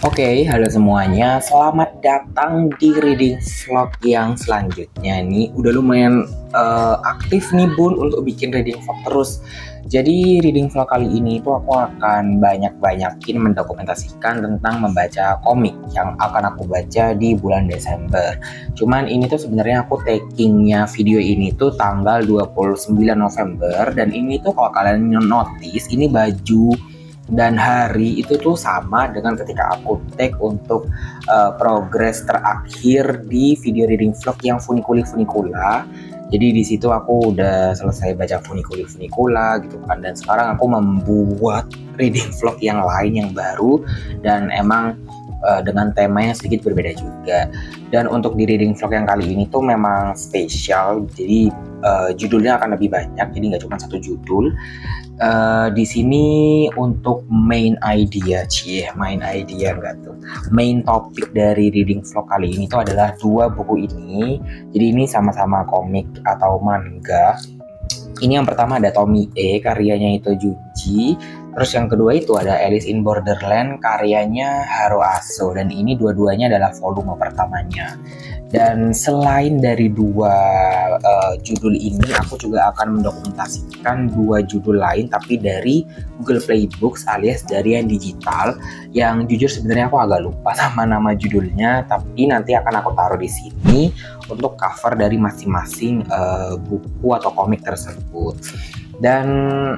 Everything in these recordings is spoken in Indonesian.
Oke, halo semuanya. Selamat datang di reading vlog yang selanjutnya nih. Udah lumayan aktif nih Bun untuk bikin reading vlog terus. Jadi reading vlog kali ini tuh aku akan banyakin mendokumentasikan tentang membaca komik yang akan aku baca di bulan Desember. Cuman ini tuh sebenarnya aku takingnya video ini tuh tanggal 29 November dan ini tuh kalau kalian notice ini baju dan hari itu tuh sama dengan ketika aku tag untuk progres terakhir di video reading vlog yang funicula. Jadi di situ aku udah selesai baca funicula gitu kan, dan sekarang aku membuat reading vlog yang lain yang baru dan emang dengan tema yang sedikit berbeda juga. Dan untuk di reading vlog yang kali ini tuh memang spesial, jadi judulnya akan lebih banyak, jadi nggak cuma satu judul. Di sini untuk main idea enggak tuh. Main topik dari reading vlog kali ini tuh adalah dua buku ini. Jadi ini sama-sama komik atau manga. Ini yang pertama ada Tommy E, karyanya itu Junji. Terus yang kedua itu ada Alice in Borderland, karyanya Haro Aso. Dan ini dua-duanya adalah volume pertamanya. Dan selain dari dua judul ini, aku juga akan mendokumentasikan dua judul lain tapi dari Google Play Books alias dari yang digital. Yang jujur sebenarnya aku agak lupa sama nama judulnya, tapi nanti akan aku taruh di sini untuk cover dari masing-masing buku atau komik tersebut. Dan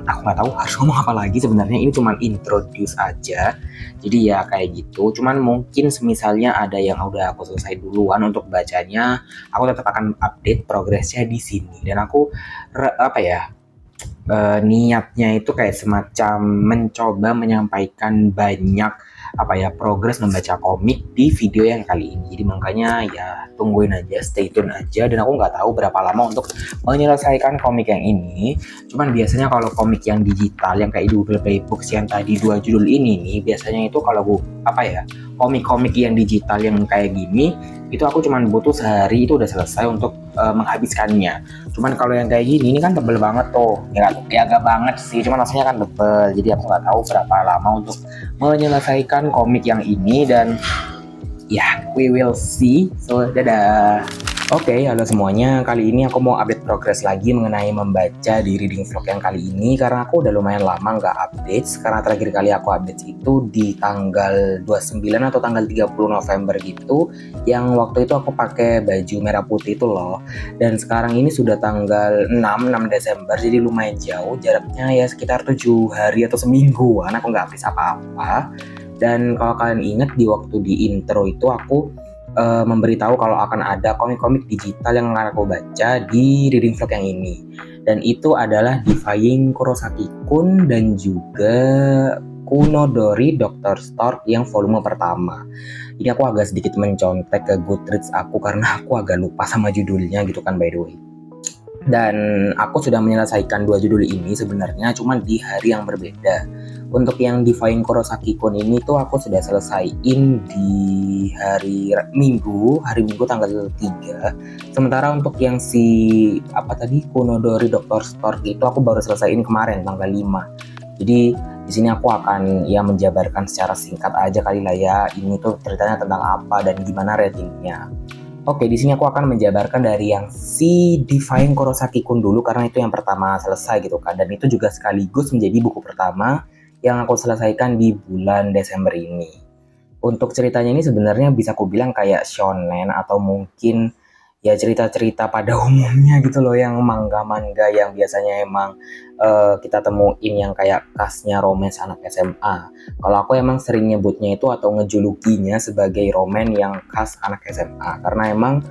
aku nggak tahu harus ngomong apa lagi sebenarnya, ini cuma introduce aja. Jadi ya kayak gitu. Cuman mungkin semisalnya ada yang udah aku selesai duluan untuk bacanya, aku tetap akan update progresnya di sini. Dan aku niatnya itu kayak semacam mencoba menyampaikan banyak progres membaca komik di video yang kali ini. Jadi makanya ya tungguin aja, stay tune aja. Dan aku nggak tahu berapa lama untuk menyelesaikan komik yang ini. Cuman biasanya kalau komik yang digital yang kayak di Google Play Books yang tadi dua judul ini nih, biasanya itu kalau komik-komik yang digital yang kayak gini itu aku cuman butuh sehari itu udah selesai untuk menghabiskannya. Cuman kalau yang kayak gini ini kan tebel banget tuh, ya agak banget sih, cuman rasanya kan tebel. Jadi aku nggak tahu berapa lama untuk menyelesaikan komik yang ini. Dan ya, we will see. So dadah. Oke, halo semuanya. Kali ini aku mau update progres lagi mengenai membaca di reading vlog yang kali ini, karena aku udah lumayan lama nggak update. Karena terakhir kali aku update itu di tanggal 29 atau tanggal 30 November gitu, yang waktu itu aku pakai baju merah putih itu loh. Dan sekarang ini sudah tanggal 6 Desember, jadi lumayan jauh jaraknya, ya sekitar 7 hari atau semingguan aku nggak update apa-apa. Dan kalau kalian ingat di waktu di intro itu aku memberitahu kalau akan ada komik-komik digital yang akan aku baca di reading vlog yang ini. Dan itu adalah Defying Kurosaki-kun dan juga Kunodori Dr. Stork yang volume pertama. Ini aku agak sedikit mencontek ke Goodreads aku karena aku agak lupa sama judulnya gitu kan, by the way. Dan aku sudah menyelesaikan dua judul ini sebenarnya, cuma di hari yang berbeda. Untuk yang Defying Kurosaki-kun ini tuh aku sudah selesaiin di hari Minggu tanggal 3. Sementara untuk yang Kunodori Dr. Stork itu aku baru selesaiin kemarin tanggal 5. Jadi di sini aku akan menjabarkan secara singkat aja kali lah ya, ini tuh ceritanya tentang apa dan gimana ratingnya. Oke, di sini aku akan menjabarkan dari yang Defying Kurosaki-kun dulu karena itu yang pertama selesai gitu kan, dan itu juga sekaligus menjadi buku pertama yang aku selesaikan di bulan Desember ini. Untuk ceritanya ini sebenarnya bisa aku bilang kayak shonen atau mungkin ya cerita-cerita pada umumnya gitu loh, yang manga-manga yang biasanya emang kita temuin yang kayak khasnya romance anak SMA. Kalau aku emang sering nyebutnya itu atau ngejulukinya sebagai roman yang khas anak SMA, karena emang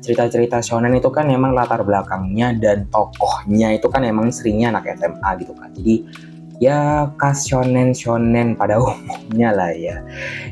cerita-cerita shonen itu kan emang latar belakangnya dan tokohnya itu kan emang seringnya anak SMA gitu kan. Jadi ya khas shonen pada umumnya lah ya.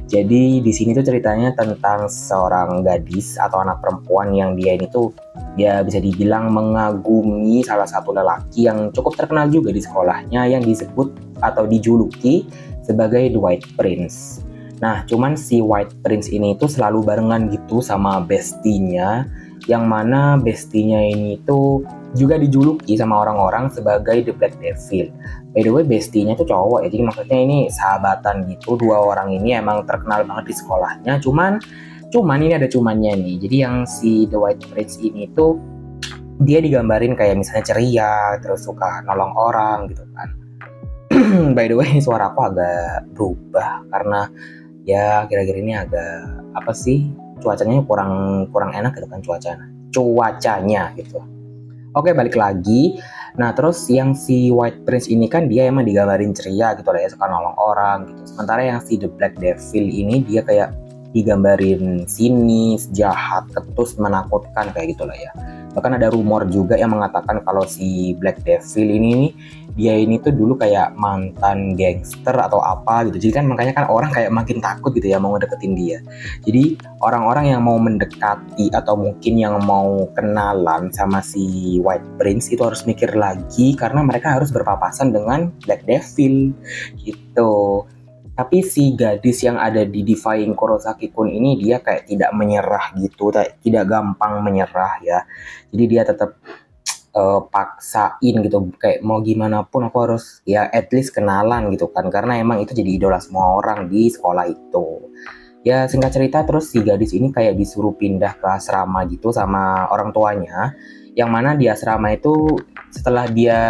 Jadi di sini tuh ceritanya tentang seorang gadis atau anak perempuan yang dia ini tuh ya bisa dibilang mengagumi salah satu lelaki yang cukup terkenal juga di sekolahnya, yang disebut atau dijuluki sebagai The White Prince. Nah, cuman si White Prince ini tuh selalu barengan gitu sama bestinya yang mana bestinya ini tuh juga dijuluki sama orang-orang sebagai The Black Devil. By the way, bestinya tuh cowok ya, jadi maksudnya ini sahabatan gitu. Dua orang ini emang terkenal banget di sekolahnya. Cuman ini ada cumannya nih. Jadi yang si The White Prince ini tuh dia digambarin kayak misalnya ceria, terus suka nolong orang gitu kan. By the way, suara aku agak berubah karena ya kira-kira ini agak apa sih, cuacanya kurang enak gitu kan, cuacanya gitu. Oke, balik lagi. Nah, terus yang si White Prince ini kan dia emang digambarin ceria gitu lah ya, suka nolong orang gitu. Sementara yang si The Black Devil ini dia kayak digambarin sinis, jahat, ketus, menakutkan kayak gitu lah ya. Bahkan ada rumor juga yang mengatakan kalau si Black Devil ini nih, dia ini tuh dulu kayak mantan gangster atau apa gitu. Jadi kan makanya kan orang kayak makin takut gitu ya mau ngedeketin dia. Jadi orang-orang yang mau mendekati atau mungkin yang mau kenalan sama si White Prince itu harus mikir lagi karena mereka harus berpapasan dengan Black Devil gitu. Tapi si gadis yang ada di Defying Kurosaki-kun ini dia kayak tidak menyerah gitu, tidak gampang menyerah ya. Jadi dia tetap paksain gitu, kayak mau gimana pun aku harus ya at least kenalan gitu kan, karena emang itu jadi idola semua orang di sekolah itu. Ya singkat cerita, terus si gadis ini kayak disuruh pindah ke asrama gitu sama orang tuanya, yang mana di asrama itu setelah dia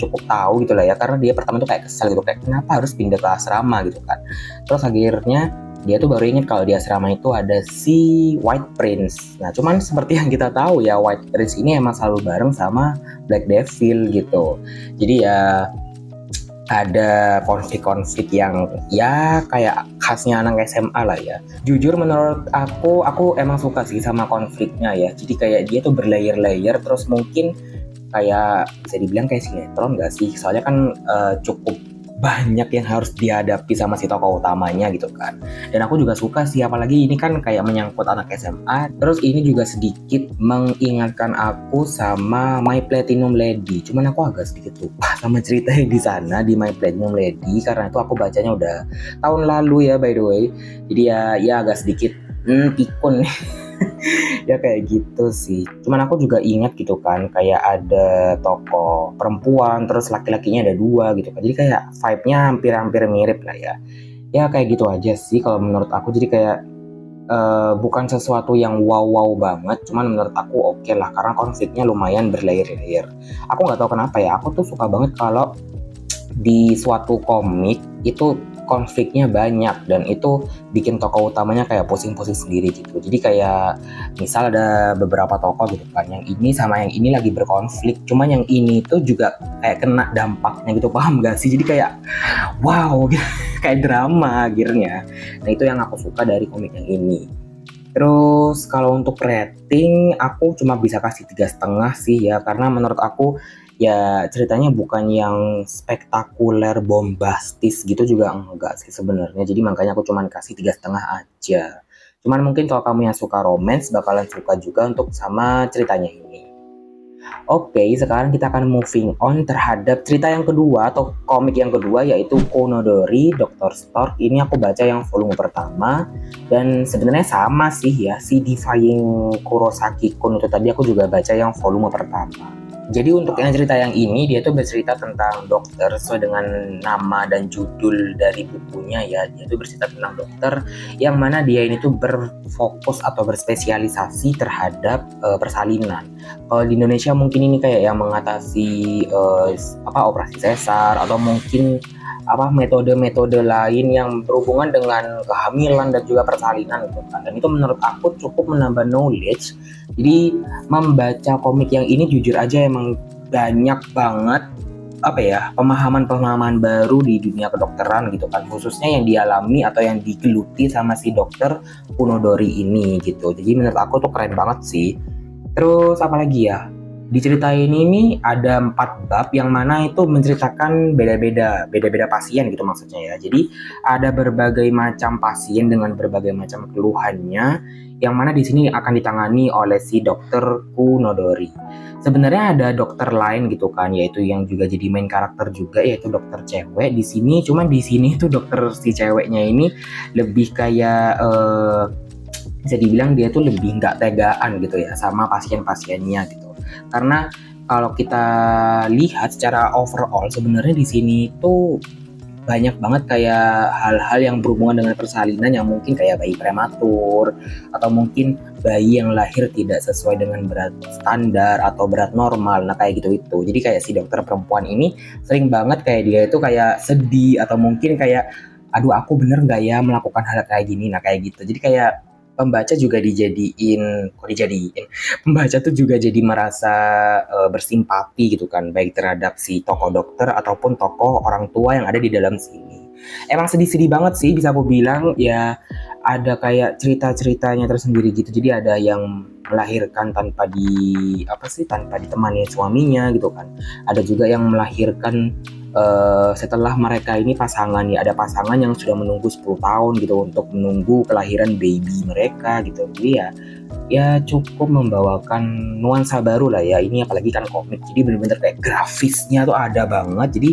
cukup tahu gitu lah ya, karena dia pertama tuh kayak kesel gitu, kayak kenapa harus pindah ke asrama gitu kan. Terus akhirnya dia tuh baru inget kalau di asrama itu ada si White Prince. Nah cuman seperti yang kita tahu ya, White Prince ini emang selalu bareng sama Black Devil gitu. Jadi ya ada konflik-konflik yang ya kayak khasnya anak SMA lah ya. Jujur menurut aku emang suka sih sama konfliknya ya. Jadi kayak dia tuh berlayer-layer, terus mungkin kayak bisa dibilang kayak sinetron gak sih? Soalnya kan cukup banyak yang harus dihadapi sama si tokoh utamanya gitu kan. Dan aku juga suka sih, apalagi ini kan kayak menyangkut anak SMA. Terus ini juga sedikit mengingatkan aku sama My Platinum Lady. Cuman aku agak sedikit lupa sama ceritanya di sana di My Platinum Lady karena itu aku bacanya udah tahun lalu ya by the way. Jadi ya agak sedikit pikun ya kayak gitu sih. Cuman aku juga ingat gitu kan, kayak ada tokoh perempuan terus laki-lakinya ada dua gitu kan, jadi kayak vibe-nya hampir-hampir mirip lah ya. Ya kayak gitu aja sih kalau menurut aku. Jadi kayak bukan sesuatu yang wow banget, cuman menurut aku oke lah karena konfliknya lumayan berlayer-layer. Aku nggak tahu kenapa ya, aku tuh suka banget kalau di suatu komik itu konfliknya banyak dan itu bikin tokoh utamanya kayak pusing-pusing sendiri gitu. Jadi kayak misal ada beberapa tokoh gitu kan, yang ini sama yang ini lagi berkonflik, cuman yang ini tuh juga kayak kena dampaknya gitu, paham gak sih? Jadi kayak wow kayak drama akhirnya. Nah itu yang aku suka dari komik yang ini. Terus kalau untuk rating aku cuma bisa kasih 3,5 sih ya, karena menurut aku ya ceritanya bukan yang spektakuler bombastis gitu juga enggak sih sebenarnya. Jadi makanya aku cuman kasih 3,5 aja. Cuman mungkin kalau kamu yang suka romance bakalan suka juga untuk sama ceritanya ini. Oke, sekarang kita akan moving on terhadap cerita yang kedua atau komik yang kedua, yaitu Konodori Dr. Stork. Ini aku baca yang volume pertama dan sebenarnya sama sih ya, si Defying Kurosaki-kun itu tadi aku juga baca yang volume pertama. Jadi untuk yang cerita yang ini, dia tuh bercerita tentang dokter sesuai dengan nama dan judul dari bukunya ya. Dia tuh bercerita tentang dokter yang mana dia ini tuh berfokus atau berspesialisasi terhadap persalinan. Kalau di Indonesia mungkin ini kayak yang mengatasi operasi sesar atau mungkin metode-metode lain yang berhubungan dengan kehamilan dan juga persalinan gitu kan. Dan itu menurut aku cukup menambah knowledge. Jadi membaca komik yang ini jujur aja emang banyak banget pemahaman-pemahaman baru di dunia kedokteran gitu kan, khususnya yang dialami atau yang digeluti sama si dokter Konodori ini gitu. Jadi menurut aku tuh keren banget sih. Terus apalagi ya, di cerita ini nih ada 4 bab yang mana itu menceritakan beda-beda pasien gitu maksudnya ya. Jadi ada berbagai macam pasien dengan berbagai macam keluhannya yang mana di sini akan ditangani oleh si dokter Konodori. Sebenarnya ada dokter lain gitu kan, yaitu yang juga jadi main karakter juga, yaitu dokter cewek di sini. Cuman di sini tuh dokter si ceweknya ini lebih kayak bisa dibilang dia tuh lebih nggak tegaan gitu ya sama pasien-pasiennya gitu. Karena kalau kita lihat secara overall sebenarnya di sini tuh banyak banget kayak hal-hal yang berhubungan dengan persalinan yang mungkin kayak bayi prematur atau mungkin bayi yang lahir tidak sesuai dengan berat standar atau berat normal. Nah kayak gitu itu. Jadi kayak si dokter perempuan ini sering banget kayak dia itu kayak sedih atau mungkin kayak aduh aku bener nggak ya melakukan hal kayak gini. Nah kayak gitu. Jadi kayak pembaca juga pembaca tuh juga jadi merasa bersimpati gitu kan, baik terhadap si tokoh dokter ataupun tokoh orang tua yang ada di dalam sini. Emang sedih-sedih banget sih bisa aku bilang ya, ada kayak cerita-ceritanya tersendiri gitu. Jadi ada yang melahirkan tanpa ditemani suaminya gitu kan. Ada juga yang melahirkan setelah mereka ini pasangan ya, ada pasangan yang sudah menunggu 10 tahun gitu untuk menunggu kelahiran baby mereka gitu. Jadi ya cukup membawakan nuansa baru lah ya, ini apalagi kan komik, jadi bener-bener kayak grafisnya tuh ada banget. Jadi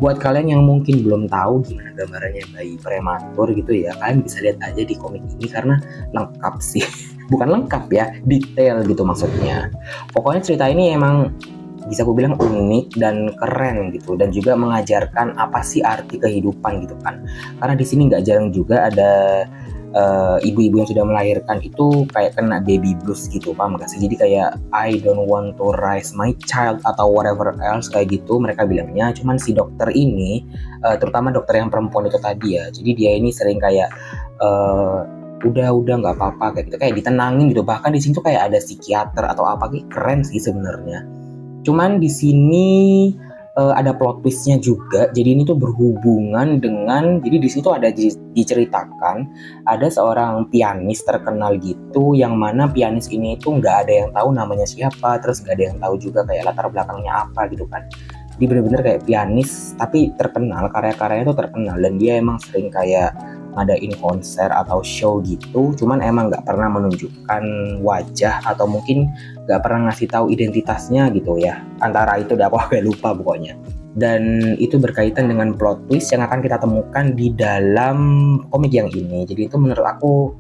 buat kalian yang mungkin belum tahu gimana gambarannya bayi prematur gitu ya, kalian bisa lihat aja di komik ini karena lengkap sih. Bukan lengkap ya, detail gitu maksudnya. Pokoknya cerita ini emang bisa aku bilang unik dan keren gitu, dan juga mengajarkan apa sih arti kehidupan gitu kan. Karena di sini nggak jarang juga ada ibu-ibu yang sudah melahirkan itu kayak kena baby blues gitu, paham gak sih? Jadi kayak I don't want to raise my child atau whatever else kayak gitu mereka bilangnya. Cuman si dokter ini terutama dokter yang perempuan itu tadi ya, jadi dia ini sering kayak udah nggak apa-apa kayak gitu, kayak ditenangin gitu. Bahkan di sini tuh kayak ada psikiater atau apa gitu, keren sih sebenarnya. Cuman di sini ada plot twistnya juga. Jadi ini tuh berhubungan dengan, jadi di situ ada diceritakan ada seorang pianis terkenal gitu, yang mana pianis ini itu nggak ada yang tahu namanya siapa, terus nggak ada yang tahu juga kayak latar belakangnya apa gitu kan. Dia bener-bener kayak pianis tapi terkenal, karya-karyanya tuh terkenal, dan dia emang sering kayak ngadain konser atau show gitu. Cuman emang nggak pernah menunjukkan wajah atau mungkin nggak pernah ngasih tahu identitasnya gitu ya. Antara itu udah aku agak lupa pokoknya. Dan itu berkaitan dengan plot twist yang akan kita temukan di dalam komik yang ini. Jadi itu menurut aku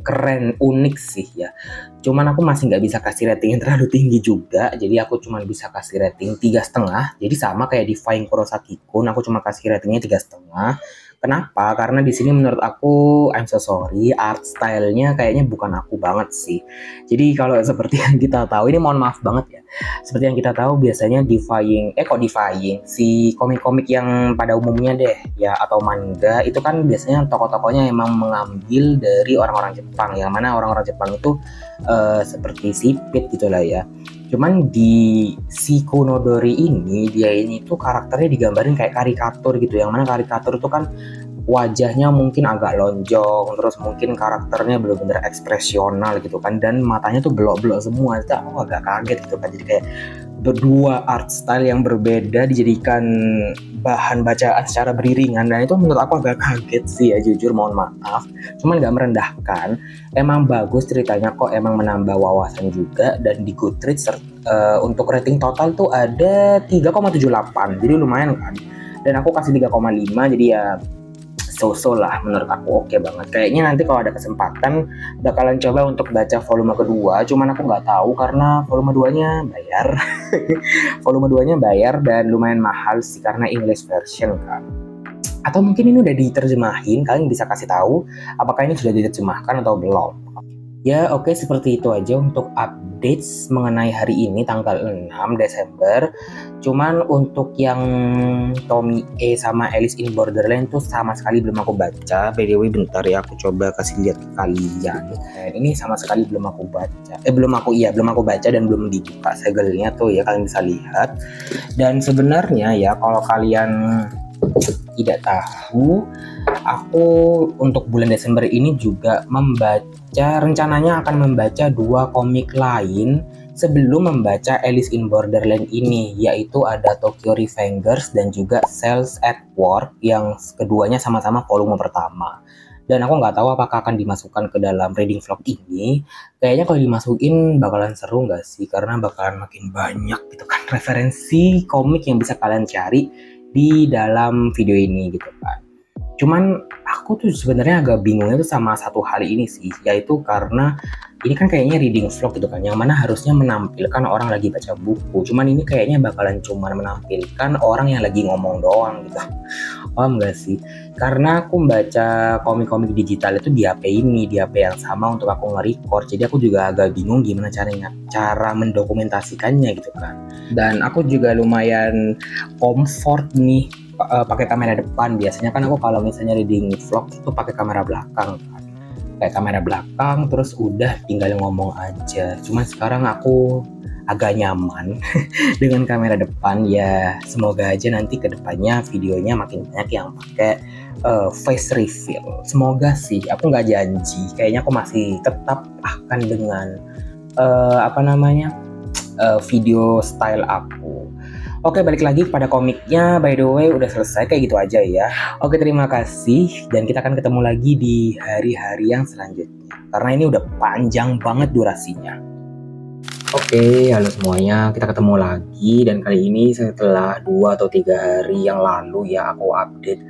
keren, unik sih ya. Cuman aku masih nggak bisa kasih rating yang terlalu tinggi juga. Jadi aku cuma bisa kasih rating 3,5. Jadi sama kayak di Flying Kurosaki-kun, aku cuma kasih ratingnya 3,5. Kenapa? Karena di sini menurut aku, I'm so sorry, art style-nya kayaknya bukan aku banget sih. Jadi kalau seperti yang kita tahu, ini mohon maaf banget ya. Seperti yang kita tahu biasanya si komik-komik yang pada umumnya deh ya, atau manga itu kan biasanya tokoh-tokohnya emang mengambil dari orang-orang Jepang, yang mana orang-orang Jepang itu seperti sipit gitulah ya. Cuman di si Kunodori ini, dia ini tuh karakternya digambarin kayak karikatur gitu, yang mana karikatur itu kan wajahnya mungkin agak lonjong, terus mungkin karakternya benar-benar ekspresional gitu kan, dan matanya tuh belok-belok semua. Itu aku agak kaget gitu kan. Jadi kayak berdua art style yang berbeda dijadikan bahan bacaan secara beriringan, dan itu menurut aku agak kaget sih ya, jujur mohon maaf. Cuman gak merendahkan, emang bagus ceritanya kok, emang menambah wawasan juga. Dan di Goodreads untuk rating total tuh ada 3,78, jadi lumayan kan. Dan aku kasih 3,5, jadi ya so-so lah menurut aku, oke banget. Kayaknya nanti kalau ada kesempatan bakalan coba untuk baca volume kedua, cuman aku nggak tahu karena volume 2-nya bayar. Volume 2-nya bayar dan lumayan mahal sih karena English version kan. Atau mungkin ini udah diterjemahin, kalian bisa kasih tahu apakah ini sudah diterjemahkan atau belum. Ya oke, seperti itu aja untuk updates mengenai hari ini tanggal 6 Desember. Cuman untuk yang Tommy E sama Alice in Borderland tuh sama sekali belum aku baca. By the way bentar ya, aku coba kasih lihat ke kalian. Ini sama sekali belum aku baca. Belum aku baca dan belum dibuka segelnya tuh ya, kalian bisa lihat. Dan sebenarnya ya kalau kalian tidak tahu, aku untuk bulan Desember ini juga rencananya akan membaca 2 komik lain sebelum membaca Alice in Borderland ini, yaitu ada Tokyo Revengers dan juga Cells at Work, yang keduanya sama-sama volume pertama. Dan aku nggak tahu apakah akan dimasukkan ke dalam reading vlog ini. Kayaknya kalau dimasukin bakalan seru nggak sih, karena bakalan makin banyak gitu kan referensi komik yang bisa kalian cari di dalam video ini gitu kan. Cuman aku tuh sebenarnya agak bingungnya tuh sama satu hal ini sih, yaitu karena ini kan kayaknya reading vlog gitu kan, yang mana harusnya menampilkan orang lagi baca buku. Cuman ini kayaknya bakalan cuma menampilkan orang yang lagi ngomong doang gitu. Paham gak sih? Karena aku membaca komik-komik digital itu di HP ini, di HP yang sama untuk aku nge-record. Jadi aku juga agak bingung gimana cara mendokumentasikannya gitu kan. Dan aku juga lumayan comfort nih pakai kamera depan. Biasanya kan aku kalau misalnya reading vlog itu pakai kamera belakang kan. Kayak kamera belakang terus udah tinggal ngomong aja. Cuman sekarang aku agak nyaman dengan kamera depan. Ya semoga aja nanti kedepannya videonya makin banyak yang pakai face reveal. Semoga sih, aku nggak janji, kayaknya aku masih tetap akan dengan video style aku. Oke, balik lagi kepada komiknya. By the way, udah selesai, kayak gitu aja ya. Oke, terima kasih. Dan kita akan ketemu lagi di hari-hari yang selanjutnya. Karena ini udah panjang banget durasinya. Oke, halo semuanya. Kita ketemu lagi. Dan kali ini setelah 2 atau 3 hari yang lalu ya, aku update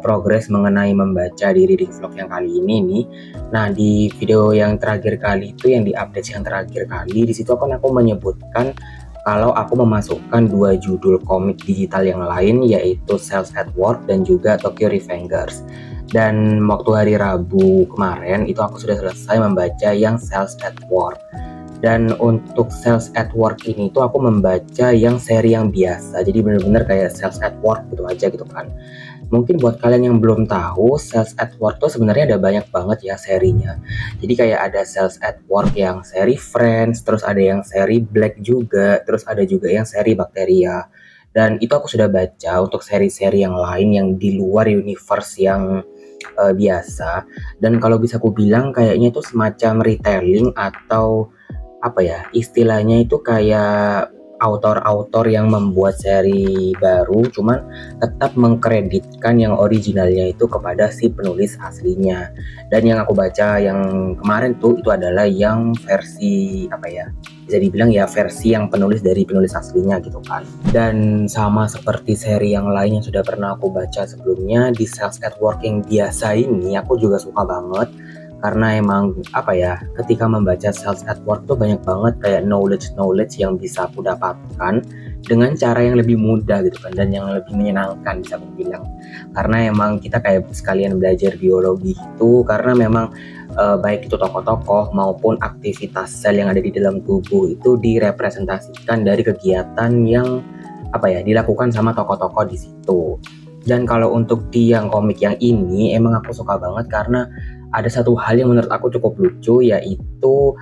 progres mengenai membaca di reading vlog yang kali ini nih. Nah, di video yang terakhir kali itu, yang di update yang terakhir kali, di situ aku menyebutkan kalau aku memasukkan 2 judul komik digital yang lain, yaitu Cells at Work dan juga Tokyo Revengers. Dan waktu hari Rabu kemarin itu aku sudah selesai membaca yang Cells at Work. Dan untuk Cells at Work ini tuh aku membaca yang seri yang biasa, jadi bener-bener kayak Cells at Work gitu aja gitu kan. Mungkin buat kalian yang belum tahu, Cells at Work tuh sebenarnya ada banyak banget ya serinya. Jadi kayak ada Cells at Work yang seri Friends, terus ada yang seri Black juga, terus ada juga yang seri Bacteria. Dan itu aku sudah baca untuk seri-seri yang lain yang di luar universe yang biasa. Dan kalau bisa aku bilang kayaknya itu semacam retelling atau apa ya, istilahnya itu kayak autor-autor yang membuat seri baru cuman tetap mengkreditkan yang originalnya itu kepada si penulis aslinya. Dan yang aku baca yang kemarin tuh itu adalah yang versi apa ya, bisa dibilang ya versi yang penulis dari penulis aslinya gitu kan. Dan sama seperti seri yang lain yang sudah pernah aku baca sebelumnya, di Cells at Work yang biasa ini aku juga suka banget. Karena emang apa ya, ketika membaca Cells at Work tuh banyak banget kayak knowledge yang bisa aku dapatkan dengan cara yang lebih mudah gitu kan, dan yang lebih menyenangkan bisa aku bilang. Karena emang kita kayak sekalian belajar biologi itu, karena memang baik itu tokoh-tokoh maupun aktivitas sel yang ada di dalam tubuh itu direpresentasikan dari kegiatan yang apa ya, dilakukan sama tokoh-tokoh di situ. Dan kalau untuk di yang komik yang ini emang aku suka banget karena ada satu hal yang menurut aku cukup lucu, yaitu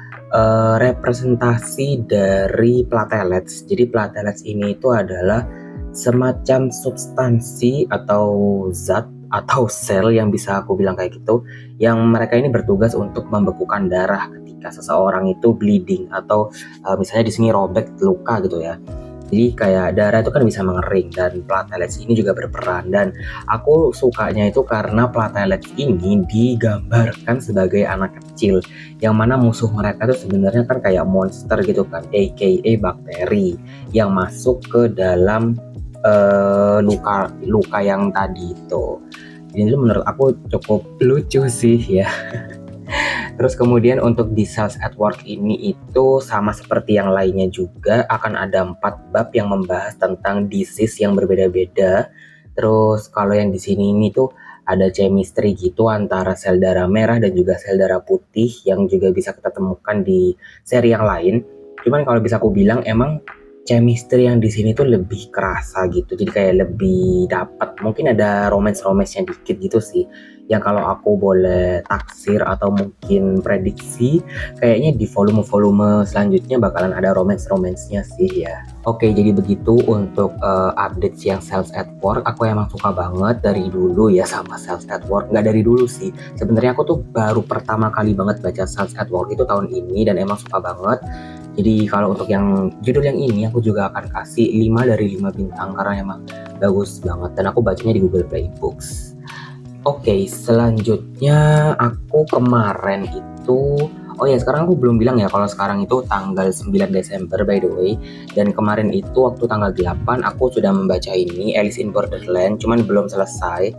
representasi dari platelets. Jadi platelets ini itu adalah semacam substansi atau zat atau sel yang bisa aku bilang kayak gitu, yang mereka ini bertugas untuk membekukan darah ketika seseorang itu bleeding atau misalnya di sini robek luka gitu ya. Jadi kayak darah itu kan bisa mengering, dan platelets ini juga berperan. Dan aku sukanya itu karena platelets ini digambarkan sebagai anak kecil, yang mana musuh mereka itu sebenarnya kan kayak monster gitu kan, aka bakteri yang masuk ke dalam luka yang tadi itu. Jadi itu menurut aku cukup lucu sih ya. Terus kemudian untuk di Cells at Work ini itu sama seperti yang lainnya juga, akan ada 4 bab yang membahas tentang disease yang berbeda-beda. Terus kalau yang di sini ini tuh ada chemistry gitu antara sel darah merah dan juga sel darah putih yang juga bisa kita temukan di seri yang lain. Cuman kalau bisa aku bilang emang chemistry yang di sini tuh lebih kerasa gitu, jadi kayak lebih dapat. Mungkin ada romance-nya dikit gitu sih. Yang kalau aku boleh taksir atau mungkin prediksi, kayaknya di volume-volume selanjutnya bakalan ada romance-nya sih ya. Oke, jadi begitu untuk update yang Cells at Work. Aku emang suka banget dari dulu ya sama Cells at Work. Nggak dari dulu sih, sebenarnya aku tuh baru pertama kali banget baca Cells at Work itu tahun ini, dan emang suka banget. Jadi kalau untuk yang judul yang ini aku juga akan kasih 5 dari 5 bintang karena emang bagus banget, dan aku bacanya di Google Play Books. Oke, selanjutnya aku kemarin itu, oh ya sekarang aku belum bilang ya kalau sekarang itu tanggal 9 Desember by the way. Dan kemarin itu waktu tanggal 8 aku sudah membaca ini Alice in Borderland, cuman belum selesai.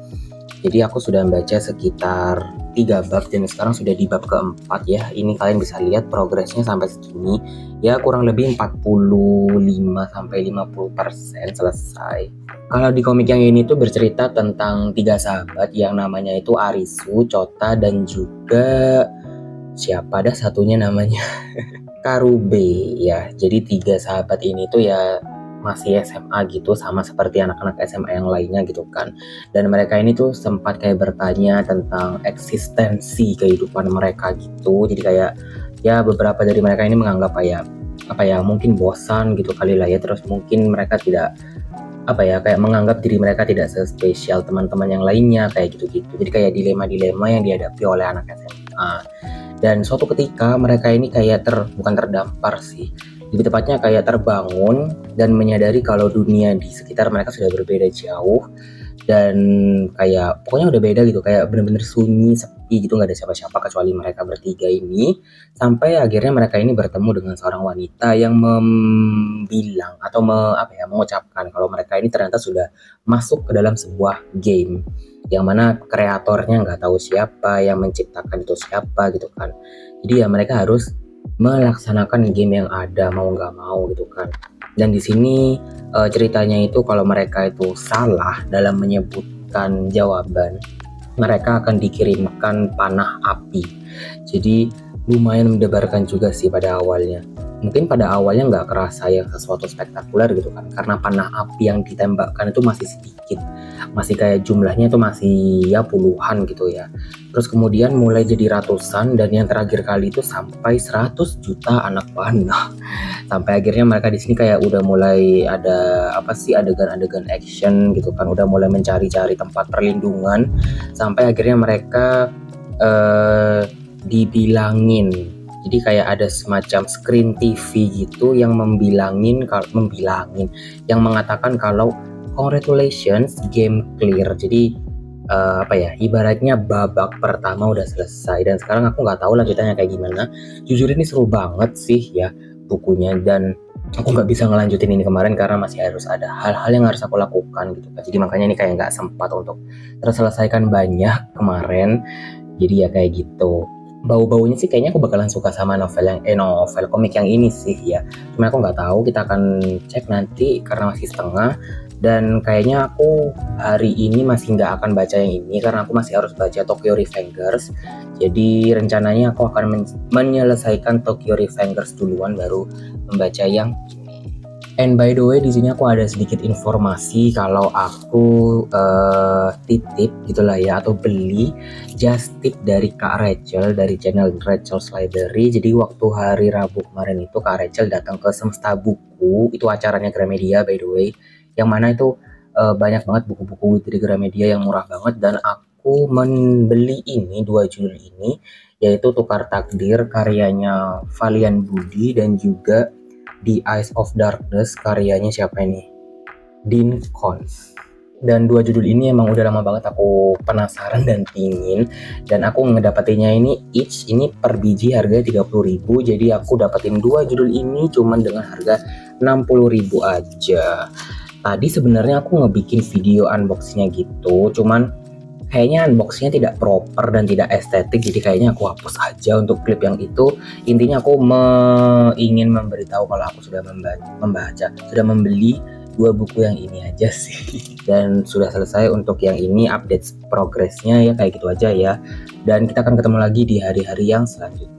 Jadi aku sudah membaca sekitar 3 bab dan sekarang sudah di bab keempat ya. Ini kalian bisa lihat progresnya sampai segini. Ya kurang lebih 45-50% selesai. Kalau di komik yang ini tuh bercerita tentang 3 sahabat yang namanya itu Arisu, Chota, dan juga siapa dah satunya namanya Karube ya. Jadi 3 sahabat ini tuh ya masih SMA gitu, sama seperti anak-anak SMA yang lainnya gitu kan. Dan mereka ini tuh sempat kayak bertanya tentang eksistensi kehidupan mereka gitu. Jadi kayak ya beberapa dari mereka ini menganggap apa ya mungkin bosan gitu kali lah ya. Terus mungkin mereka tidak kayak menganggap diri mereka tidak sespesial teman-teman yang lainnya kayak gitu-gitu. Jadi kayak dilema-dilema yang dihadapi oleh anak SMA. Dan suatu ketika mereka ini kayak bukan terdampar sih, lebih tepatnya kayak terbangun dan menyadari kalau dunia di sekitar mereka sudah berbeda jauh. Dan kayak pokoknya udah beda gitu, kayak bener-bener sunyi, sepi gitu, nggak ada siapa-siapa kecuali mereka bertiga ini. Sampai akhirnya mereka ini bertemu dengan seorang wanita yang bilang atau mengucapkan kalau mereka ini ternyata sudah masuk ke dalam sebuah game yang mana kreatornya nggak tahu siapa, yang menciptakan itu siapa gitu kan. Jadi ya mereka harus melaksanakan game yang ada mau nggak mau gitu kan. Dan di sini ceritanya itu kalau mereka itu salah dalam menyebutkan jawaban, mereka akan dikirimkan panah api. Jadi lumayan mendebarkan juga sih pada awalnya. Mungkin pada awalnya nggak kerasa yang sesuatu spektakuler gitu kan, karena panah api yang ditembakkan itu masih sedikit, masih kayak jumlahnya itu masih ya puluhan gitu ya. Terus kemudian mulai jadi ratusan dan yang terakhir kali itu sampai 100 juta anak panah. Sampai akhirnya mereka di sini kayak udah mulai ada adegan-adegan action gitu kan, udah mulai mencari-cari tempat perlindungan sampai akhirnya mereka dibilangin. Jadi kayak ada semacam screen TV gitu yang yang mengatakan kalau congratulations, game clear. Jadi ibaratnya babak pertama udah selesai dan sekarang aku nggak tahu lanjutannya kayak gimana. Jujur ini seru banget sih ya bukunya, dan aku nggak bisa ngelanjutin ini kemarin karena masih harus ada hal-hal yang harus aku lakukan gitu kan. Jadi makanya ini kayak nggak sempat untuk terselesaikan banyak kemarin. Jadi ya kayak gitu. Bau-baunya sih kayaknya aku bakalan suka sama novel komik yang ini sih ya. Cuma aku nggak tahu, kita akan cek nanti karena masih setengah. Dan kayaknya aku hari ini masih nggak akan baca yang ini karena aku masih harus baca Tokyo Revengers. Jadi rencananya aku akan menyelesaikan Tokyo Revengers duluan baru membaca yang ini. And by the way, di sini aku ada sedikit informasi kalau aku titip gitulah ya, atau beli just tip dari Kak Rachel dari channel Rachel's Library. Jadi waktu hari Rabu kemarin itu Kak Rachel datang ke Semesta Buku, itu acaranya Gramedia by the way, yang mana itu banyak banget buku-buku dari Gramedia yang murah banget, dan aku membeli ini 2 judul ini, yaitu Tukar Takdir karyanya Valian Budi dan juga The Eyes of Darkness karyanya siapa ini? Dean Koontz. Dan 2 judul ini emang udah lama banget aku penasaran dan pingin, dan aku ngedapetinnya ini ini per biji harganya 30.000. Jadi aku dapetin 2 judul ini cuman dengan harga 60.000 aja. Tadi sebenarnya aku ngebikin video unboxingnya gitu, cuman kayaknya unboxingnya tidak proper dan tidak estetik, jadi kayaknya aku hapus aja untuk klip yang itu. Intinya aku ingin memberitahu kalau aku sudah sudah membeli 2 buku yang ini aja sih. Dan sudah selesai untuk yang ini, update progresnya ya kayak gitu aja ya. Dan kita akan ketemu lagi di hari-hari yang selanjutnya.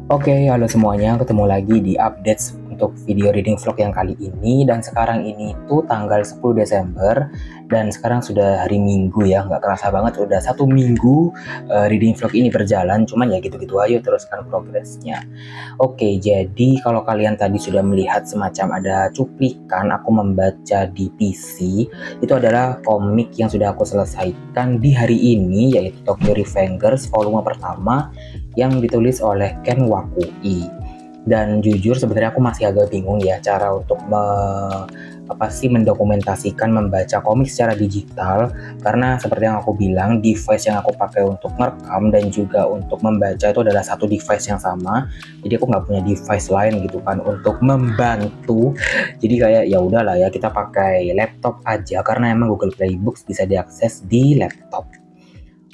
Oke, halo semuanya, ketemu lagi di update untuk video reading vlog yang kali ini. Dan sekarang ini tuh tanggal 10 Desember dan sekarang sudah hari Minggu ya, nggak kerasa banget udah 1 minggu reading vlog ini berjalan. Cuman ya gitu-gitu aja, teruskan progresnya. Oke, jadi kalau kalian tadi sudah melihat semacam ada cuplikan aku membaca di PC, itu adalah komik yang sudah aku selesaikan di hari ini, yaitu Tokyo Revengers volume pertama yang ditulis oleh Ken Wakui. Dan jujur sebenarnya aku masih agak bingung ya cara untuk mendokumentasikan membaca komik secara digital, karena seperti yang aku bilang, device yang aku pakai untuk merekam dan juga untuk membaca itu adalah satu device yang sama. Jadi aku nggak punya device lain gitu kan untuk membantu. Jadi kayak ya udahlah ya, kita pakai laptop aja karena emang Google Play Books bisa diakses di laptop.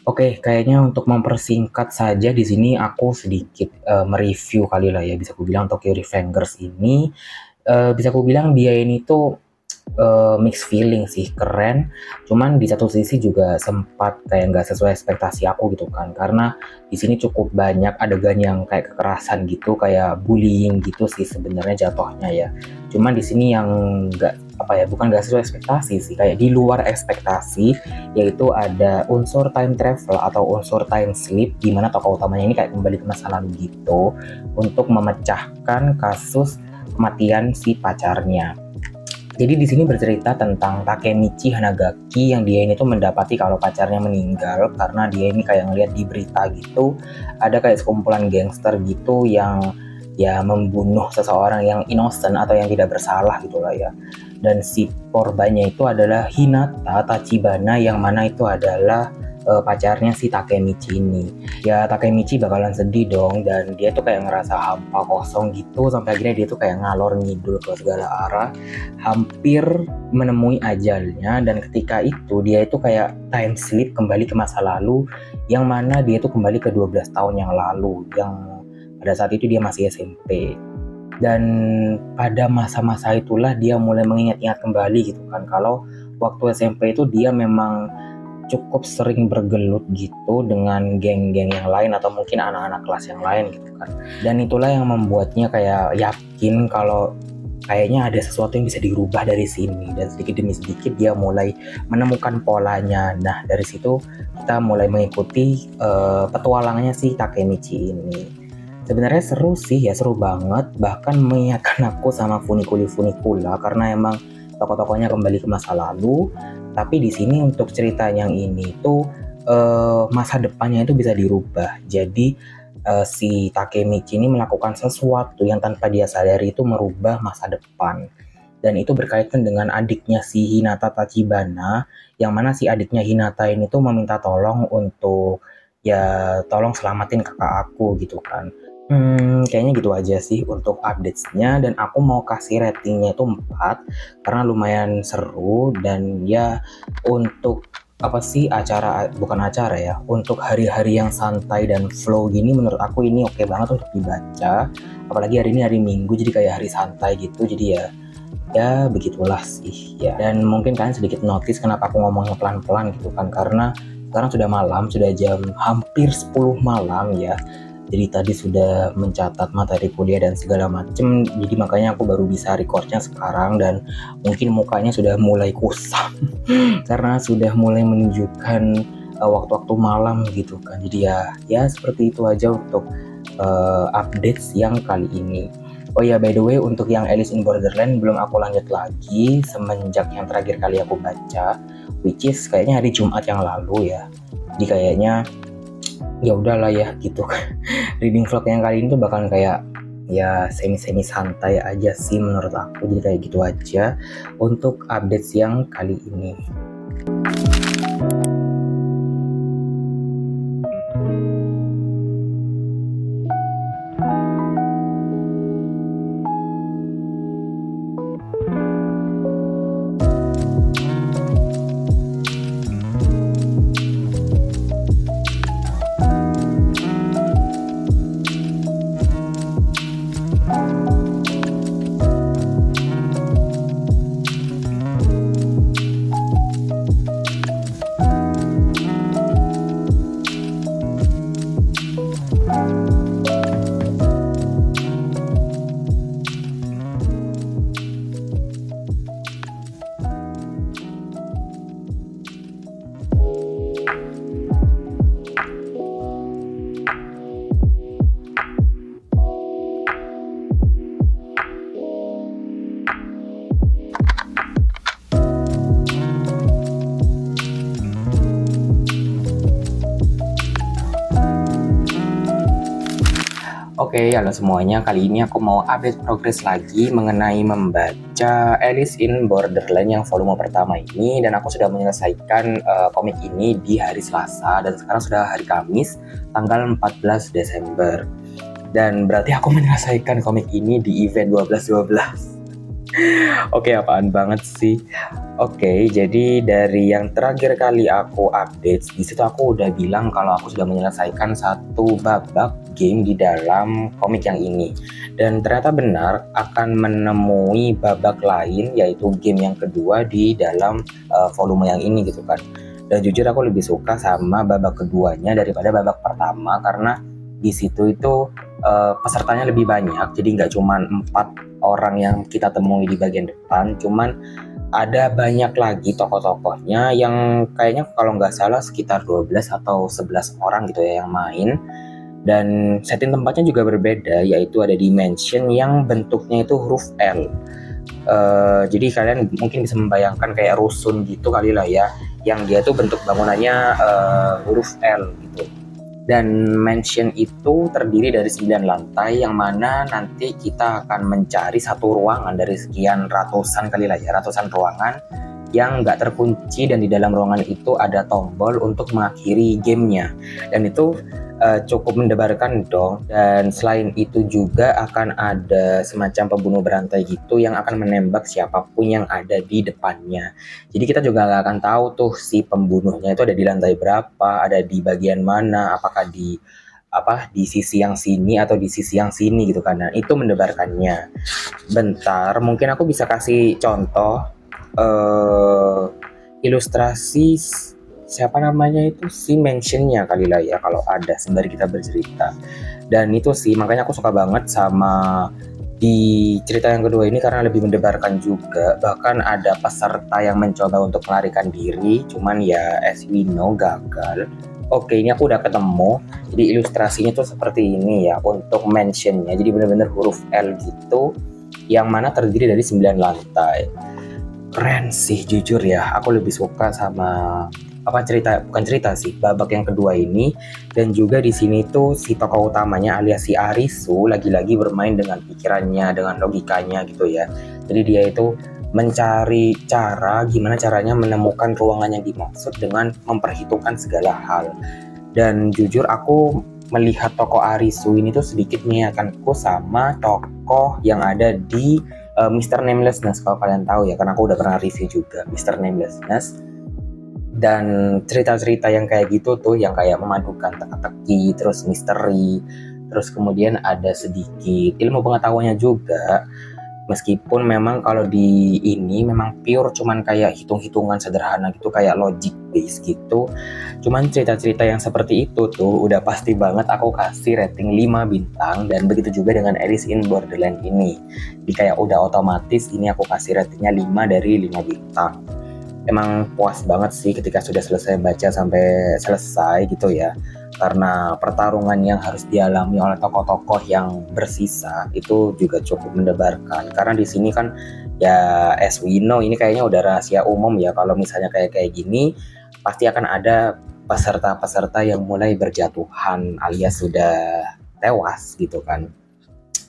Oke, kayaknya untuk mempersingkat saja di sini aku sedikit mereview kali lah ya, bisa aku bilang Tokyo Revengers ini bisa aku bilang dia ini tuh mixed feeling sih, keren. Cuman di satu sisi juga sempat kayak nggak sesuai ekspektasi aku gitu kan, karena di sini cukup banyak adegan yang kayak kekerasan gitu, kayak bullying gitu sih sebenarnya jatuhnya ya. Cuman di sini yang bukan nggak sesuai ekspektasi sih, kayak di luar ekspektasi, yaitu ada unsur time travel atau unsur time sleep, di mana tokoh utamanya ini kayak kembali ke masa lalu gitu untuk memecahkan kasus kematian si pacarnya. Jadi di sini bercerita tentang Takemichi Hanagaki yang dia ini tuh mendapati kalau pacarnya meninggal karena dia ini kayak ngeliat di berita gitu, ada kayak sekumpulan gangster gitu yang ya membunuh seseorang yang innocent atau yang tidak bersalah gitulah ya. Dan si korbannya itu adalah Hinata Tachibana, yang mana itu adalah pacarnya si Takemichi ini. Ya Takemichi bakalan sedih dong, dan dia tuh kayak ngerasa hampa kosong gitu, sampai akhirnya dia tuh kayak ngalor ngidul ke segala arah, hampir menemui ajalnya. Dan ketika itu dia itu kayak time sleep kembali ke masa lalu, yang mana dia tuh kembali ke 12 tahun yang lalu, yang pada saat itu dia masih SMP. Dan pada masa-masa itulah dia mulai mengingat-ingat kembali gitu kan, kalau waktu SMP itu dia memang cukup sering bergelut gitu dengan geng-geng yang lain atau mungkin anak-anak kelas yang lain gitu kan. Dan itulah yang membuatnya kayak yakin kalau kayaknya ada sesuatu yang bisa dirubah dari sini, dan sedikit demi sedikit dia mulai menemukan polanya. Nah dari situ kita mulai mengikuti petualangannya si Takemichi ini. Sebenarnya seru sih ya, seru banget, bahkan mengingatkan aku sama Funikula karena emang tokoh-tokohnya kembali ke masa lalu. Tapi di sini untuk cerita yang ini tuh masa depannya itu bisa dirubah. Jadi si Takemichi ini melakukan sesuatu yang tanpa dia sadari itu merubah masa depan. Dan itu berkaitan dengan adiknya si Hinata Tachibana, yang mana si adiknya Hinata ini tuh meminta tolong untuk ya tolong selamatin kakak aku gitu kan. Kayaknya gitu aja sih untuk updates-nya, dan aku mau kasih ratingnya itu 4 karena lumayan seru. Dan ya untuk bukan acara ya, untuk hari-hari yang santai dan flow gini menurut aku ini oke banget untuk dibaca. Apalagi hari ini hari Minggu, jadi kayak hari santai gitu. Jadi ya begitulah sih ya. Dan mungkin kalian sedikit notice kenapa aku ngomongnya pelan-pelan gitu kan, karena sekarang sudah malam, sudah jam hampir 10 malam ya. Jadi tadi sudah mencatat materi kuliah dan segala macem, jadi makanya aku baru bisa recordnya sekarang, dan mungkin mukanya sudah mulai kusam karena sudah mulai menunjukkan waktu-waktu malam gitu kan. Jadi ya seperti itu aja untuk updates yang kali ini. Oh ya, by the way, untuk yang Alice in Borderland belum aku lanjut lagi semenjak yang terakhir kali aku baca, which is kayaknya hari Jumat yang lalu ya. Jadi kayaknya ya udahlah ya gitu kan. Reading vlog yang kali ini tuh bakalan kayak ya semi santai aja sih menurut aku. Jadi kayak gitu aja untuk updates yang kali ini. Oke, halo semuanya. Kali ini aku mau update progres lagi mengenai membaca Alice in Borderland yang volume pertama ini, dan aku sudah menyelesaikan komik ini di hari Selasa dan sekarang sudah hari Kamis tanggal 14 Desember. Dan berarti aku menyelesaikan komik ini di event 12-12. Oke, apaan banget sih? Oke, jadi dari yang terakhir kali aku update, di situ aku udah bilang kalau aku sudah menyelesaikan satu babak game di dalam komik yang ini. Dan ternyata benar akan menemui babak lain, yaitu game yang kedua di dalam volume yang ini gitu kan. Dan jujur aku lebih suka sama babak keduanya daripada babak pertama karena di situ itu pesertanya lebih banyak, jadi nggak cuma 4 orang yang kita temui di bagian depan, cuman ada banyak lagi tokoh-tokohnya yang kayaknya kalau nggak salah sekitar 12 atau 11 orang gitu ya yang main. Dan setting tempatnya juga berbeda, yaitu ada di mansion yang bentuknya itu huruf L. Jadi kalian mungkin bisa membayangkan kayak rusun gitu kali lah ya, yang dia tuh bentuk bangunannya huruf L gitu. Dan mansion itu terdiri dari 9 lantai yang mana nanti kita akan mencari satu ruangan dari sekian ratusan kali lah ya, ratusan ruangan yang nggak terkunci, dan di dalam ruangan itu ada tombol untuk mengakhiri gamenya, dan itu cukup mendebarkan dong. Dan selain itu juga akan ada semacam pembunuh berantai gitu yang akan menembak siapapun yang ada di depannya. Jadi kita juga nggak akan tahu tuh si pembunuhnya itu ada di lantai berapa, ada di bagian mana, apakah di sisi yang sini atau di sisi yang sini gitu kan. Nah, itu mendebarkannya. Bentar, mungkin aku bisa kasih contoh ilustrasi siapa namanya itu, si mentionnya kali lah ya kalau ada sembari kita bercerita. Dan itu sih makanya aku suka banget sama di cerita yang kedua ini karena lebih mendebarkan juga. Bahkan ada peserta yang mencoba untuk melarikan diri, cuman ya as we know gagal. Oke, ini aku udah ketemu. Jadi ilustrasinya tuh seperti ini ya untuk mentionnya. Jadi benar-benar huruf L gitu, yang mana terdiri dari 9 lantai. Keren sih jujur ya, aku lebih suka sama bukan cerita sih, babak yang kedua ini. Dan juga di sini tuh si tokoh utamanya alias si Arisu lagi-lagi bermain dengan pikirannya, dengan logikanya gitu ya. Jadi dia itu mencari cara gimana caranya menemukan ruangan yang dimaksud dengan memperhitungkan segala hal. Dan jujur aku melihat tokoh Arisu ini tuh sedikit mengingatkanku sama tokoh yang ada di Mr. Namelessness, kalau kalian tahu ya, karena aku udah pernah review juga Mr. Namelessness. Dan cerita-cerita yang kayak gitu tuh, yang kayak memadukan teka-teki, terus misteri, terus kemudian ada sedikit ilmu pengetahuannya juga. Meskipun memang kalau di ini memang pure cuman kayak hitung-hitungan sederhana gitu, kayak logic base gitu. Cuman cerita-cerita yang seperti itu tuh udah pasti banget aku kasih rating 5 bintang. Dan begitu juga dengan Alice in Borderland ini. Jadi kayak udah otomatis ini aku kasih ratingnya 5 dari 5 bintang. Emang puas banget sih ketika sudah selesai baca sampai selesai gitu ya, karena pertarungan yang harus dialami oleh tokoh-tokoh yang bersisa itu juga cukup mendebarkan. Karena di sini kan ya as we know, ini kayaknya udah rahasia umum ya, kalau misalnya kayak gini pasti akan ada peserta-peserta yang mulai berjatuhan alias sudah tewas gitu kan.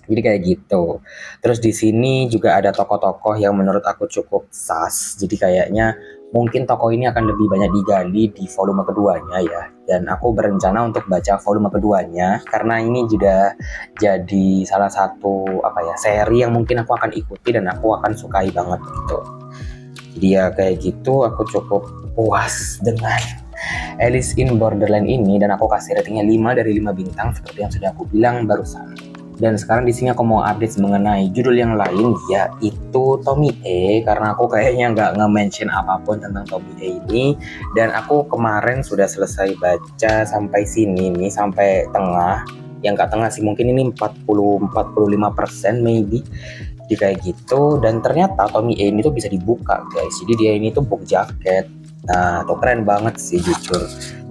Jadi kayak gitu. Terus di sini juga ada tokoh-tokoh yang menurut aku cukup sas. Jadi kayaknya mungkin tokoh ini akan lebih banyak digali di volume keduanya ya. Dan aku berencana untuk baca volume keduanya karena ini juga jadi salah satu seri yang mungkin aku akan ikuti dan aku akan sukai banget gitu. Jadi ya kayak gitu, aku cukup puas dengan Alice in Borderland ini dan aku kasih ratingnya 5 dari 5 bintang seperti yang sudah aku bilang barusan. Dan sekarang di sini aku mau update mengenai judul yang lain, yaitu Tommy E, karena aku kayaknya nggak nge-mention apapun tentang Tommy E ini. Dan aku kemarin sudah selesai baca sampai sini nih, sampai tengah. Yang nggak tengah sih, mungkin ini 40-45% maybe. Jadi kayak gitu. Dan ternyata Tommy E ini tuh bisa dibuka guys. Jadi dia ini tuh book jacket. Nah tuh keren banget sih jujur.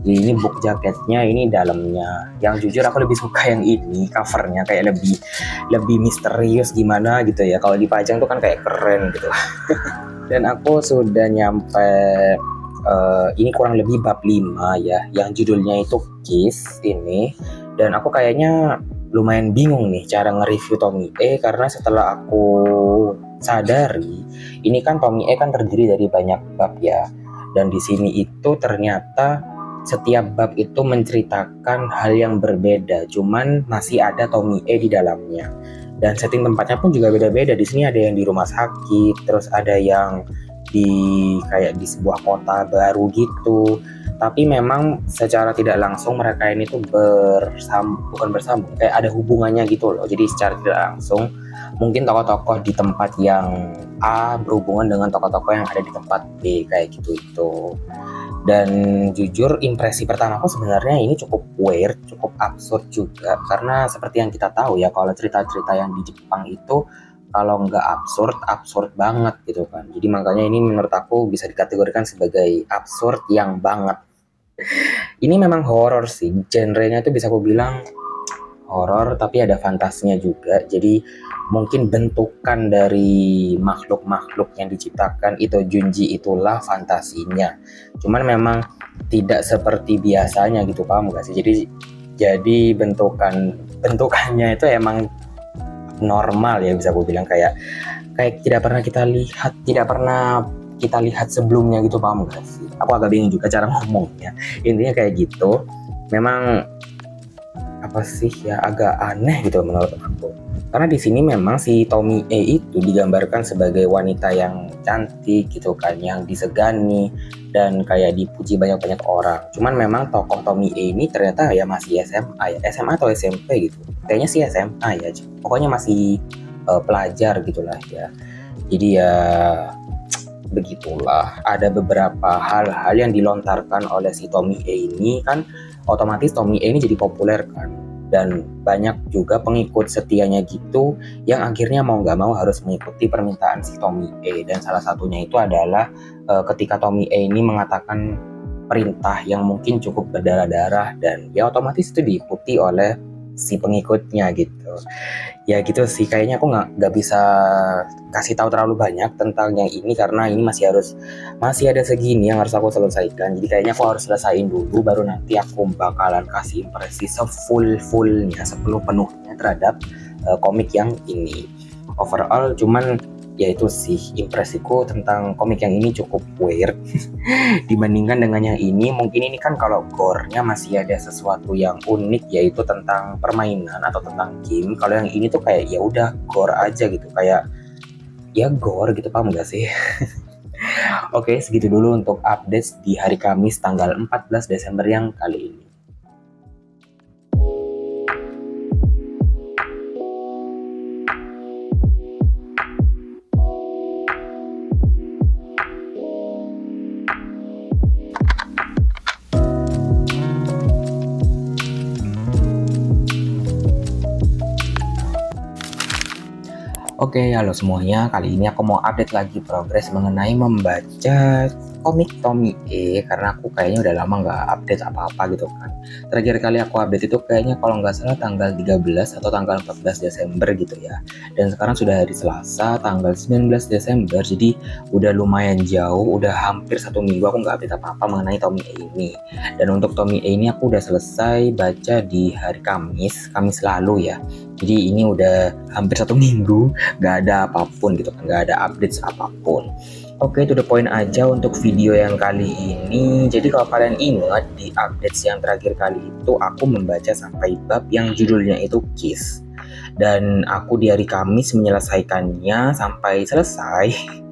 Jadi ini book jaketnya, ini dalamnya. Yang jujur aku lebih suka yang ini, covernya kayak lebih misterius gimana gitu ya. Kalau dipajang tuh kan kayak keren gitu. Dan aku sudah nyampe ini kurang lebih bab 5 ya, yang judulnya itu Kiss ini. Dan aku kayaknya lumayan bingung nih cara nge-review Tomie karena setelah aku sadari ini kan Tomie kan terdiri dari banyak bab ya, dan di sini itu ternyata setiap bab itu menceritakan hal yang berbeda, cuman masih ada Tomie di dalamnya. Dan setting tempatnya pun juga beda-beda. Di sini ada yang di rumah sakit, terus ada yang di kayak di sebuah kota baru gitu. Tapi memang secara tidak langsung mereka ini tuh bukan bersambung, kayak ada hubungannya gitu loh. Jadi secara tidak langsung mungkin tokoh-tokoh di tempat yang A berhubungan dengan tokoh-tokoh yang ada di tempat B kayak gitu itu. Dan jujur impresi pertamaku sebenarnya ini cukup weird, cukup absurd juga, karena seperti yang kita tahu ya kalau cerita-cerita yang di Jepang itu kalau nggak absurd banget gitu kan. Jadi makanya ini menurut aku bisa dikategorikan sebagai absurd yang banget. Ini memang horor sih, genrenya itu bisa aku bilang horor tapi ada fantasinya juga. Jadi mungkin bentukan dari makhluk-makhluk yang diciptakan itu Junji itulah fantasinya. Cuman memang tidak seperti biasanya gitu, paham gak sih? Jadi bentukannya itu emang normal ya, bisa aku bilang kayak tidak pernah kita lihat sebelumnya gitu, paham gak sih? Aku agak bingung juga cara ngomongnya. Intinya kayak gitu. Memang apa sih ya, agak aneh gitu menurut aku. Karena di sini memang si Tomie itu digambarkan sebagai wanita yang cantik gitu kan, yang disegani dan kayak dipuji banyak orang. Cuman memang tokoh Tomie ini ternyata ya masih SMA ya, SMA atau SMP gitu. Kayaknya sih SMA ya. Pokoknya masih pelajar gitulah ya. Jadi ya begitulah, ada beberapa hal-hal yang dilontarkan oleh si Tomie ini kan, otomatis Tomie ini jadi populer kan, dan banyak juga pengikut setianya gitu yang akhirnya mau nggak mau harus mengikuti permintaan si Tomie. Dan salah satunya itu adalah ketika Tomie ini mengatakan perintah yang mungkin cukup berdarah-darah, dan ya otomatis itu diikuti oleh si pengikutnya gitu. Ya gitu sih, kayaknya aku nggak bisa kasih tahu terlalu banyak tentang yang ini karena ini masih ada segini yang harus aku selesaikan. Jadi kayaknya aku harus selesaiin dulu, baru nanti aku bakalan kasih impresi sefullnya, sepenuhnya terhadap komik yang ini. Overall cuman ya itu sih impresiku tentang komik yang ini cukup weird dibandingkan dengan yang ini. Mungkin ini kan kalau gore-nya masih ada sesuatu yang unik, yaitu tentang permainan atau tentang game. Kalau yang ini tuh kayak ya udah gore aja gitu, kayak ya gore gitu, paham gak sih? Oke, segitu dulu untuk update di hari Kamis tanggal 14 Desember yang kali ini. Oke, halo semuanya. Kali ini aku mau update lagi progres mengenai membaca komik Tomie karena aku kayaknya udah lama nggak update apa-apa gitu kan. Terakhir kali aku update itu kayaknya kalau nggak salah tanggal 13 atau tanggal 14 Desember gitu ya. Dan sekarang sudah hari Selasa tanggal 19 Desember, jadi udah lumayan jauh, udah hampir 1 minggu aku nggak update apa-apa mengenai Tomie ini. Dan untuk Tomie ini aku udah selesai baca di hari Kamis lalu ya. Jadi ini udah hampir 1 minggu nggak ada apapun gitu kan, nggak ada update apapun. Oke, to the point aja untuk video yang kali ini. Jadi kalau kalian ingat di update yang terakhir kali itu aku membaca sampai bab yang judulnya itu Kiss, dan aku di hari Kamis menyelesaikannya sampai selesai.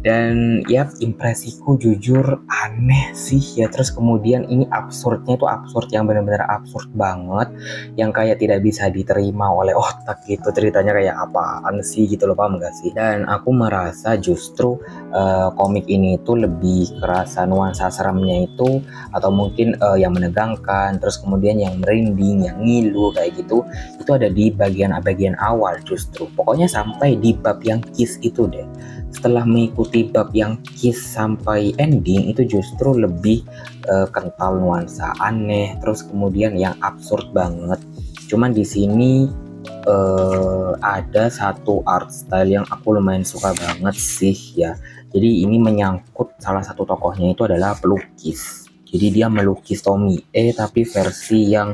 Dan ya impresiku jujur aneh sih ya. Terus kemudian ini absurdnya itu absurd yang benar-benar absurd banget, yang kayak tidak bisa diterima oleh otak gitu. Ceritanya kayak apaan sih gitu loh, paham gak sih? Dan aku merasa justru komik ini itu lebih kerasa nuansa seremnya itu, atau mungkin yang menegangkan, terus kemudian yang merinding, yang ngilu kayak gitu, itu ada di bagian awal justru. Pokoknya sampai di bab yang Kiss itu deh. Setelah mengikuti bab yang Kiss sampai ending itu justru lebih kental nuansa aneh, terus kemudian yang absurd banget. Cuman di sini ada satu art style yang aku lumayan suka banget sih ya. Jadi ini menyangkut salah satu tokohnya itu adalah pelukis. Jadi dia melukis Tomie tapi versi yang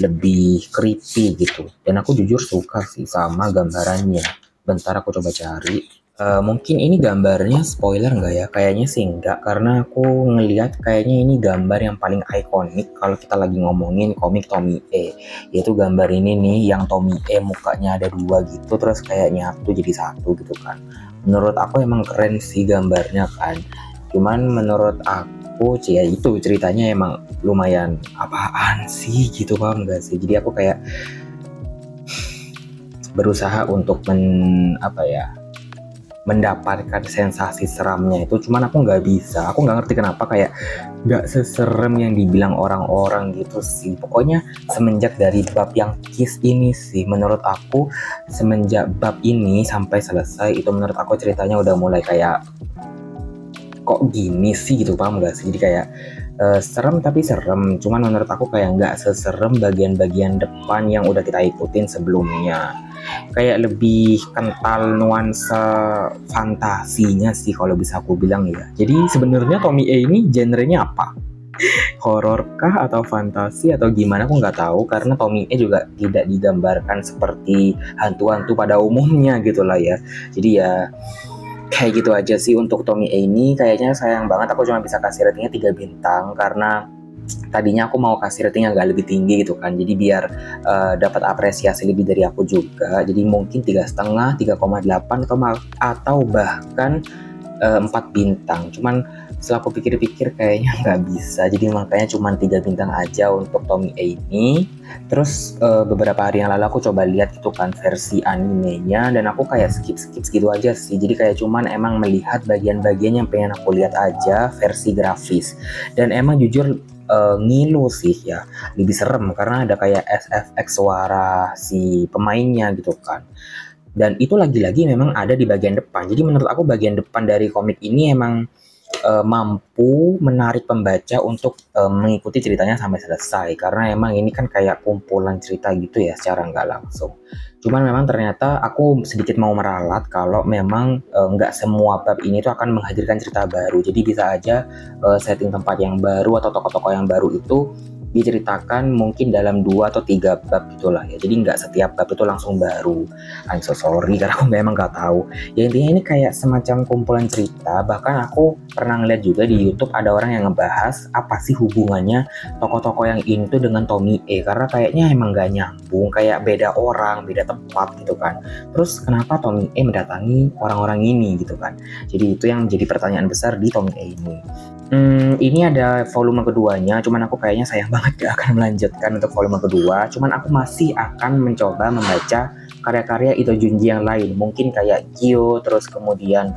lebih creepy gitu. Dan aku jujur suka sih sama gambarannya. Bentar aku coba cari. Mungkin ini gambarnya spoiler nggak ya? Kayaknya sih nggak, karena aku ngelihat kayaknya ini gambar yang paling ikonik kalau kita lagi ngomongin komik Tomie, yaitu gambar ini nih, yang Tomie mukanya ada dua gitu, terus kayak nyatu jadi satu gitu kan. Menurut aku emang keren sih gambarnya kan. Cuman menurut aku ya itu ceritanya emang lumayan apaan sih gitu, paham nggak sih? Jadi aku kayak berusaha untuk mendapatkan sensasi seramnya itu, cuman aku nggak bisa. Aku nggak ngerti kenapa kayak nggak seserem yang dibilang orang-orang gitu sih. Pokoknya semenjak dari bab yang kiss ini sih, menurut aku semenjak bab ini sampai selesai itu menurut aku ceritanya udah mulai kayak kok gini sih gitu, paham gak sih? Jadi kayak serem tapi serem, cuman menurut aku kayak nggak seserem bagian-bagian depan yang udah kita ikutin sebelumnya. Kayak lebih kental nuansa fantasinya sih kalau bisa aku bilang ya. Jadi sebenarnya Tomie ini genrenya apa? Horor kah atau fantasi atau gimana aku nggak tahu, karena Tomie juga tidak digambarkan seperti hantu-hantu pada umumnya gitulah ya. Jadi ya kayak gitu aja sih untuk Tomie ini. Kayaknya sayang banget aku cuma bisa kasih ratingnya 3 bintang, karena tadinya aku mau kasih rating agak lebih tinggi gitu kan, jadi biar dapat apresiasi lebih dari aku juga. Jadi mungkin 3,5, 3,8 atau bahkan 4 bintang. Cuman setelah aku pikir-pikir kayaknya nggak bisa, jadi makanya cuma 3 bintang aja untuk Tomie ini. Terus beberapa hari yang lalu aku coba lihat gitu kan versi animenya, dan aku kayak skip gitu aja sih. Jadi kayak cuman emang melihat bagian-bagian yang pengen aku lihat aja versi grafis. Dan emang jujur ngilu sih ya, lebih serem karena ada kayak SFX suara si pemainnya gitu kan. Dan itu lagi-lagi memang ada di bagian depan. Jadi menurut aku bagian depan dari komik ini emang mampu menarik pembaca untuk mengikuti ceritanya sampai selesai, karena emang ini kan kayak kumpulan cerita gitu ya secara nggak langsung. Cuman memang ternyata aku sedikit mau meralat kalau memang nggak semua bab ini tuh akan menghadirkan cerita baru. Jadi bisa aja setting tempat yang baru atau tokoh-tokoh yang baru itu diceritakan mungkin dalam 2 atau 3 bab gitulah ya. Jadi nggak setiap bab itu langsung baru. I'm so sorry karena aku memang nggak tahu. Ya intinya ini kayak semacam kumpulan cerita. Bahkan aku pernah ngeliat juga di YouTube ada orang yang ngebahas apa sih hubungannya tokoh-tokoh yang ini tuh dengan Tomie, karena kayaknya emang nggak nyambung, kayak beda orang, beda tempat gitu kan. Terus kenapa Tomie mendatangi orang-orang ini gitu kan? Jadi itu yang jadi pertanyaan besar di Tomie ini. Ini ada volume keduanya, cuman aku kayaknya sayang banget gak akan melanjutkan untuk volume kedua. Cuman aku masih akan mencoba membaca karya-karya Ito Junji yang lain, mungkin kayak Kyo, terus kemudian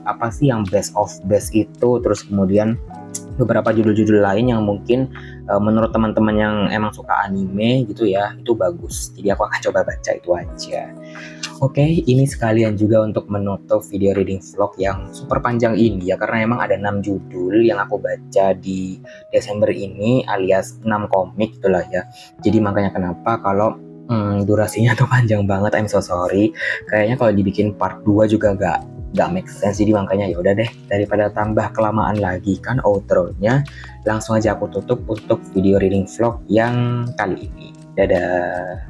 apa sih yang best of best itu, terus kemudian beberapa judul-judul lain yang mungkin menurut teman-teman yang emang suka anime gitu ya, itu bagus. Jadi aku akan coba baca itu aja. Oke, ini sekalian juga untuk menutup video reading vlog yang super panjang ini ya, karena emang ada 6 judul yang aku baca di Desember ini, alias 6 komik itulah ya. Jadi makanya kenapa kalau durasinya tuh panjang banget, I'm so sorry. Kayaknya kalau dibikin part 2 juga gak make sense. Jadi makanya ya udah deh, daripada tambah kelamaan lagi kan outro-nya, langsung aja aku tutup untuk video reading vlog yang kali ini. Dadah.